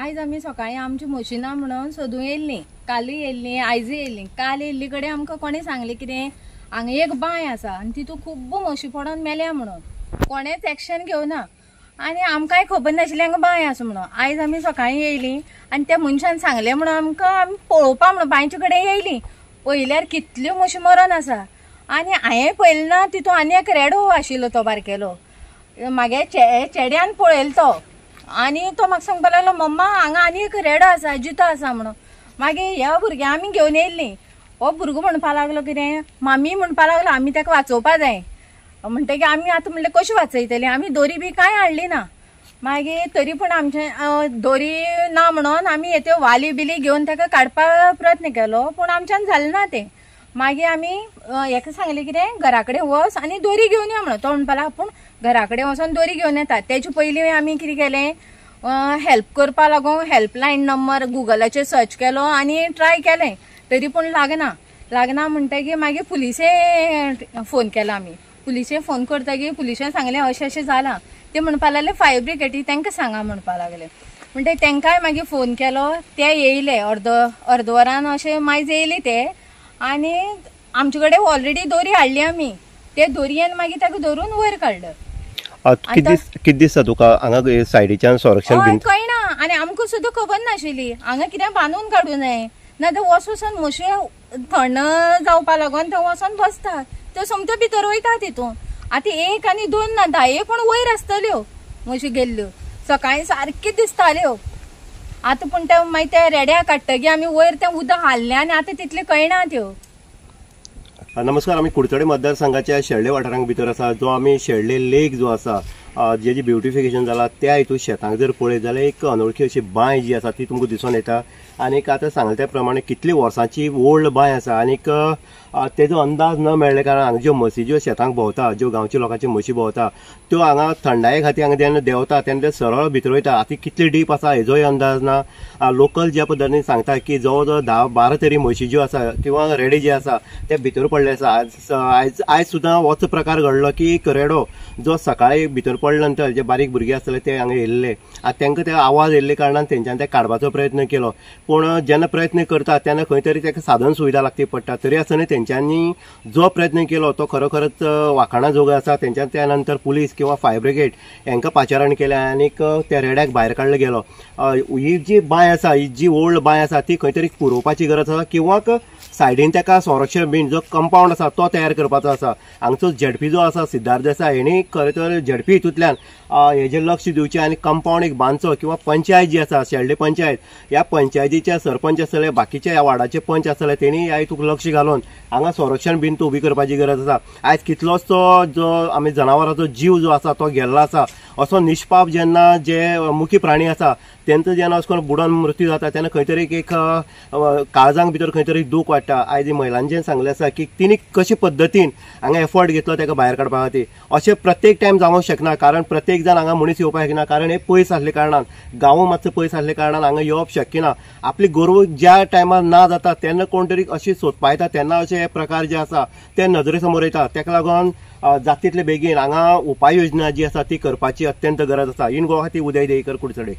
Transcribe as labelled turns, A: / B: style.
A: आयज आमी सकाळी आमची मशिनां म्हणून सोदूं येयल्ली, कालूय येयल्ली, आयजूय येयल्ली। काल येयल्ली कडेन आमकां कोणी सांगलें कितें हांगा एक बांय आसा आनी तितून खूब म्हशी पडोन मेल्या म्हणून। कोणेच एक्शन घेवना आनी आमकांय खबर नाशिल्लें हांगा बांय आसा म्हणून। आयज आमी सकाळी येयली आनी त्या मनशान सांगलें म्हणून आमकां आमी पळोवपा म्हणून बांयचे कडेन येयली। पळयल्यार कितल्यो म्हशी मरोन आसा आनी हांवें पळयलें ना तितून आनी एक रेडो आशिल्लो तो बारकेलो। मागे चेड्यान पळयलो तो आनी तो म्हाका सांगपा लागलो मम्मा हांगा आनी एक रेडो आसा जितो आसा म्हणून। मागीर ह्या भुरग्यां आमी घेवन येयल्ली। हो भुरगो म्हणपा लागलो कितें मामी म्हणपा लागलो आमी ताका वाचोवपा जाय। म्हणटकीर आमी आतां म्हणलें कशें वाचयतलीं, आमी दोरी बी कांय हाडली ना। मागीर तरी पूण आमचे दोरी ना म्हणून आमी येत्यो वाली बिली घेवन ताका काडपाक प्रयत्न केलो पूण आमच्यान जालें ना तें। मागीर आमी हेका सांगलें कितें घरा कडेन वच आनी दोरी घेवन यो म्हणून। तो म्हणपाक लागलो आपूण घरा कडेन वचोन दोरी घेवन येता। तेजे पयलीं आमी कितें केलें हेल्प करपा लागून हेल्पलायन नंबर गुगलाचेर सर्च केलो आनी ट्राय केलें तरी पूण लागना म्हणटकीर मागीर पुलिशे फोन केलो आमी। पुलिशे फोन करतकीर पुलिशेन सांगलें अशें अशें जालां। ते म्हणपा लागले फायर ब्रिगेडी तांकां सांगा म्हणपा लागले। म्हणटकीर तांकांय मागीर फोन केलो, ते येयले अर्द वरान अशें मायज येयले ते आनी आमचे कडेन ऑलरेडी दोरी हाडली आमी। ते दोरयेन मागीर ताका धरून वयर काडलो।
B: कित दिसता तुका हांगा सायडीच्यान संरक्षण बीन
A: कळना आनी आमकां सुद्दां खबर नाशिल्ली हांगा कितें बांदून काडूं नये ना तर वचून म्हशी थंड जावपा लागून थंय वचोन बसता त्यो सोमत्यो भितर वयता तितून। आतां एक आनी दोन ना 10 पण वयर आसतल्यो म्हशी गेल्ल्यो। सकाळी सारक्यो दिसताल्यो। आतां पूण ते मागीर ते रेड्या काडटकीर आमी वयर तें उदक हाडलें आनी आतां तितले कळना त्यो।
B: नमस्कार, आमी कुडचडे मतदारसंघाच्या शेळडे वाठारांत भितर आसा। जो आमी शेळडे लेक जो आसा जेजी ब्युटिफिकेशन जाला त्या हितून शेतांक जर पळयत जाल्यार एक अनोळखी अशी बांय जी आसा ती तुमकां दिसून येता। आनीक आतां सांगले त्या प्रमाणे कितली वर्सांची ओल्ड बांय आसा आनीक तेजो अंदाज न मेळ्ळे कारण हांगा ज्यो म्हशी ज्यो शेतांक भोंवता, ज्यो गांवच्या लोकांच्यो म्हशी भोंवता त्यो हांगा थंडाये खातीर हांगा जेन्ना देंवता तेन्ना ते सरळ भितर वयता। आतां कितली डीप आसा हेजोय अंदाज ना। लोकल ज्या पद्दतीन सांगता की जवळ जवळ 10-12 तरी म्हशी ज्यो आसा किंवा रेडे जे आसा ते भितर पडले आसा। आयज सुद्दां होच प्रकार घडलो की एक रेडो जो सकाळी भितर पडले नंतर जे बारीक भुरगे आसतले ते हांगा येयल्ले तांकां ते आवाज येयल्ले कारणान तेंच्यांनी ते काडपाचो प्रयत्न केलो पूण जेन्ना प्रयत्न करता तेन्ना खंय तरी ताका साधन सुविधा लागची पडटा। तरी आसतना तेंच्यांनी जो प्रयत्न केलो तो खरोखरच वाखाणा जोगो आसा। तेंच्या त्या नंतर पुलीस किंवा फायर ब्रिगेड हांकां पाचारण केलें आनीक त्या रेड्याक भायर काडलो गेलो। ही जी बांय आसा ही जी ओल्ड बांय आसा ती खंय तरी पुरोवपाची गरज आसा किंवा सायडीन ताका संरक्षण बीन जो कंपाऊंड आसा तो तयार करपाचो आसा। हांगचो झेडपी जो आसा सिद्धार्थ देसाय हेणी खरें तर झेडपी हितूंतल्यान हेजेर लक्ष दिवचें आनी कंपाऊंड एक बांदचो किंवा पंचायत जी आसा शेळडे पंचायत ह्या पंचायतीच्या सरपंच आसतले बाकीच्या ह्या वार्डाचे पंच आसतले तेणी ह्या हितूंक लक्ष घालून हांगा संरक्षण बीन उबी करपाची गरज आसा। आयज कितलोसो जो आमी जनावरांचो जीव जो आसा तो गेल्लो आसा। असो निश्पाप जेन्ना जे मुखी प्राणी आसा तेंचो जेन्ना अशें करून बुडोन मृत्यू जाता तेन्ना खंय तरी एक काळजांक भितर खंय तरी दूख वाडटा। आयज महिलांचें सांगलें आसा की तिणी कशे पद्दतीन हांगा एफर्ट घेतलो ताका भायर काडपा खातीर। अशें प्रत्येक टायम जावंक शकना कारण प्रत्येक जण हांगा मनीस येवपाक शकना कारण हे पयस आसले कारणान गांव मातसो पयस आसले कारणान हांगा येवप शक्य ना। आपली गोरवां ज्या टायमार ना जाता तेन्ना कोण तरी अशी सोदपा येता तेन्ना अशे हे प्रकार जे आसा ते नजरे समोर येता। ताका लागून जाता तितले बेगीन हांगा उपाय योजना जी आसा ती करपाची अत्यंत गरज आसा। इन गोवा खातीर उदय देयकर, कुडचडे।